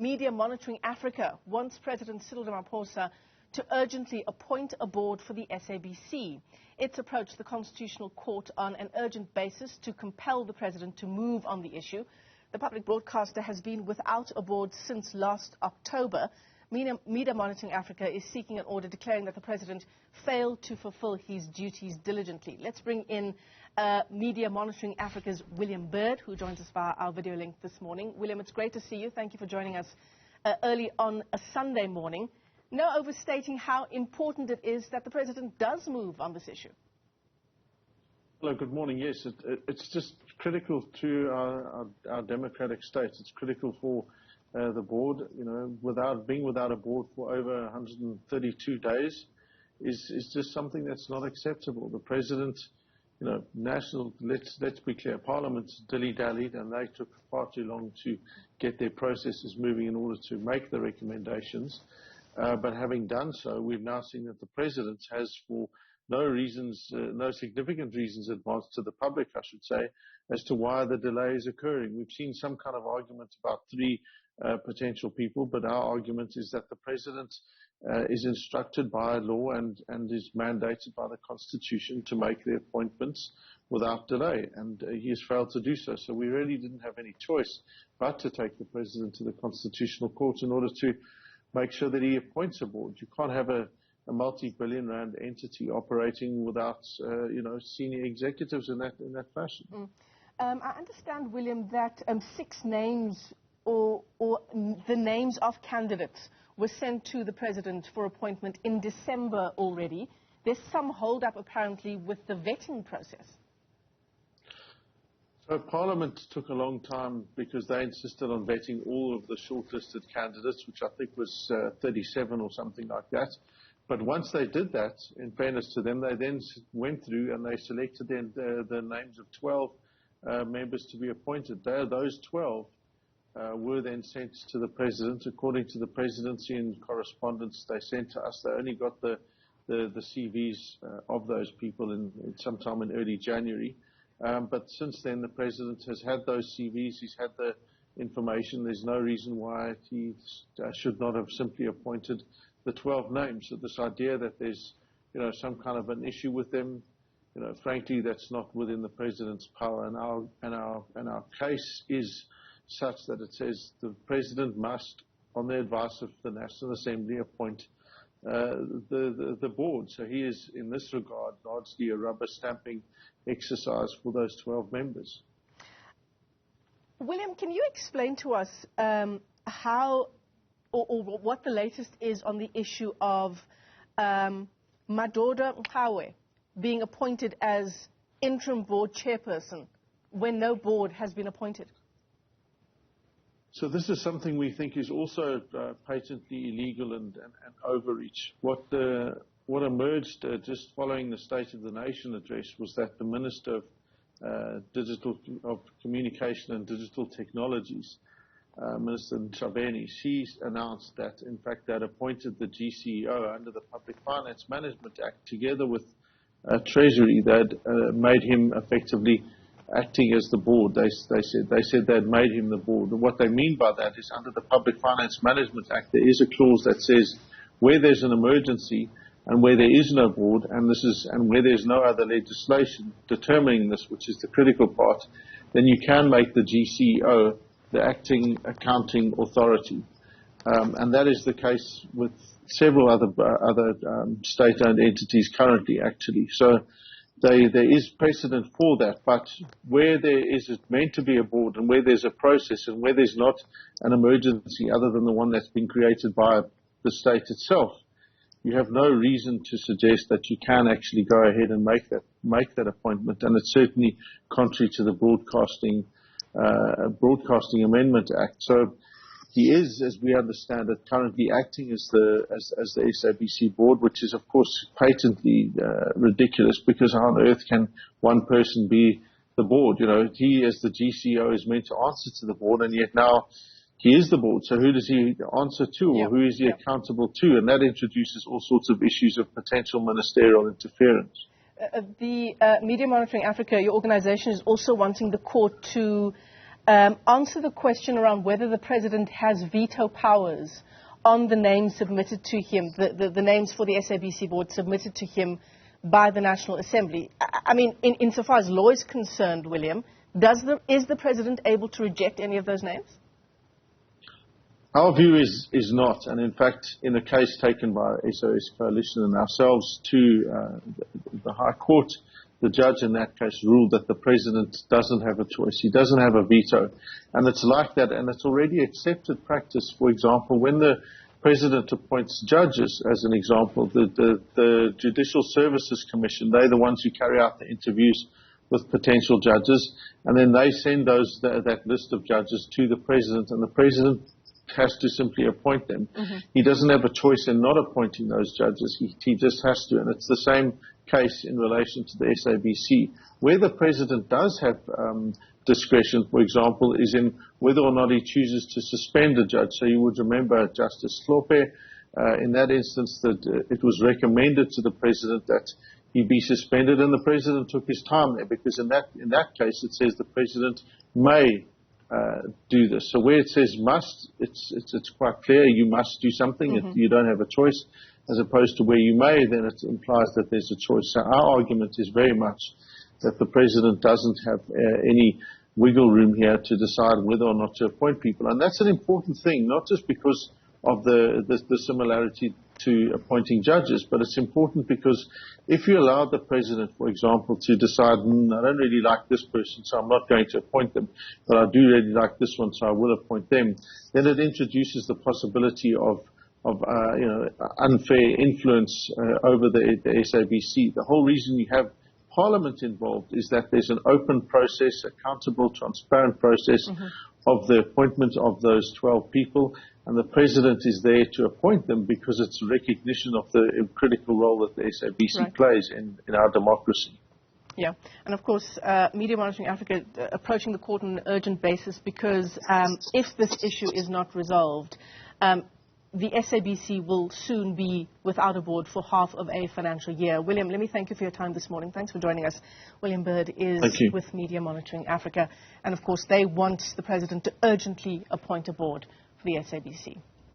Media Monitoring Africa wants President Cyril Ramaphosa to urgently appoint a board for the SABC. It's approached the Constitutional Court on an urgent basis to compel the president to move on the issue. The public broadcaster has been without a board since last October. Media Monitoring Africa is seeking an order declaring that the president failed to fulfill his duties diligently. Let's bring in Media Monitoring Africa's William Bird, who joins us via our video link this morning. William, it's great to see you. Thank you for joining us early on a Sunday morning. No overstating how important it is that the president does move on this issue. Hello, good morning. Yes, it's just critical to our democratic state. It's critical for the board. You know, being without a board for over 132 days is just something that's not acceptable. The president, you know, let's be clear, Parliament dilly-dallied, and they took far too long to get their processes moving in order to make the recommendations. But having done so, we've now seen that the president has, for no significant reasons advanced to the public, I should say, as to why the delay is occurring. We've seen some kind of argument about three potential people, but our argument is that the president is instructed by law and is mandated by the Constitution to make the appointments without delay, and he has failed to do so. So we really didn't have any choice but to take the president to the Constitutional Court in order to make sure that he appoints a board. You can't have a multi-billion rand entity operating without, senior executives in that fashion. I understand, William, that 6 names or the names of candidates were sent to the president for appointment in December already. There's some hold-up apparently with the vetting process. So Parliament took a long time because they insisted on vetting all of the shortlisted candidates, which I think was 37 or something like that. But once they did that, in fairness to them, they then went through and they selected the names of 12 members to be appointed. Those 12 were then sent to the president. According to the presidency and correspondence they sent to us, they only got the CVs of those people in sometime in early January. But since then, the president has had those CVs, he's had the information. There's no reason why he should not have simply appointed the 12 names. So this idea that there's, some kind of an issue with them, frankly, that's not within the president's power. And our case is such that it says the president must, on the advice of the National Assembly, appoint the board. So he is, in this regard, largely a rubber stamping exercise for those 12 members. William, can you explain to us how or what the latest is on the issue of Madoda Mhawe being appointed as interim board chairperson when no board has been appointed? So this is something we think is also patently illegal and overreach. What emerged just following the State of the Nation address was that the Minister of Communication and Digital Technologies, Minister Ntshavheni, she announced that, in fact, they'd appointed the GCEO under the Public Finance Management Act together with Treasury. They'd made him effectively acting as the board. They said they'd made him the board. And what they mean by that is, under the Public Finance Management Act, there is a clause that says where there's an emergency and where there is no board, and where there's no other legislation determining this, which is the critical part, then you can make the GCEO the acting accounting authority. And that is the case with several other state-owned entities currently, actually. So there is precedent for that, but where there is meant to be a board and where there's a process and where there's not an emergency other than the one that's been created by the state itself, you have no reason to suggest that you can actually go ahead and make that appointment. And it's certainly contrary to the Broadcasting Amendment Act. So he is, as we understand it, currently acting as the SABC board, which is, of course, patently ridiculous, because how on earth can one person be the board? He, as the GCEO, is meant to answer to the board, and yet now he is the board. So who does he answer to, or who is he accountable to? And that introduces all sorts of issues of potential ministerial interference. The Media Monitoring Africa, your organization, is also wanting the court to answer the question around whether the President has veto powers on the names submitted to him, the names for the SABC board submitted to him by the National Assembly. I mean, insofar as law is concerned, William, is the President able to reject any of those names? Our view is not, and in fact, in a case taken by SOS Coalition and ourselves to the High Court, the judge in that case ruled that the President doesn't have a choice. He doesn't have a veto. And it's like that, and it's already accepted practice. For example, when the President appoints judges, as an example, the Judicial Services Commission, they're the ones who carry out the interviews with potential judges, and then they send that list of judges to the President, and the President has to simply appoint them. Mm-hmm. He doesn't have a choice in not appointing those judges. He just has to, and it's the same case in relation to the SABC. Where the President does have discretion, for example, is in whether or not he chooses to suspend a judge. So you would remember Justice Slope, in that instance, that it was recommended to the President that he be suspended, and the President took his time there, because in that case it says the President may do this. So where it says must, it's quite clear you must do something. Mm-hmm. You don't have a choice, as opposed to where you may, then it implies that there's a choice. So our argument is very much that the President doesn't have any wiggle room here to decide whether or not to appoint people. And that's an important thing, not just because of the similarity to appointing judges, but it's important because if you allow the President, for example, to decide, I don't really like this person, so I'm not going to appoint them, but I do really like this one, so I will appoint them, then it introduces the possibility of unfair influence over the SABC. The whole reason you have Parliament involved is that there's an open process, accountable, transparent process mm-hmm. of the appointment of those 12 people, and the President is there to appoint them because it's recognition of the critical role that the SABC plays in our democracy. Yeah, and of course, Media Monitoring Africa approaching the court on an urgent basis because if this issue is not resolved, the SABC will soon be without a board for half of a financial year. William, let me thank you for your time this morning. Thanks for joining us. William Bird is with Media Monitoring Africa. And of course, they want the President to urgently appoint a board for the SABC.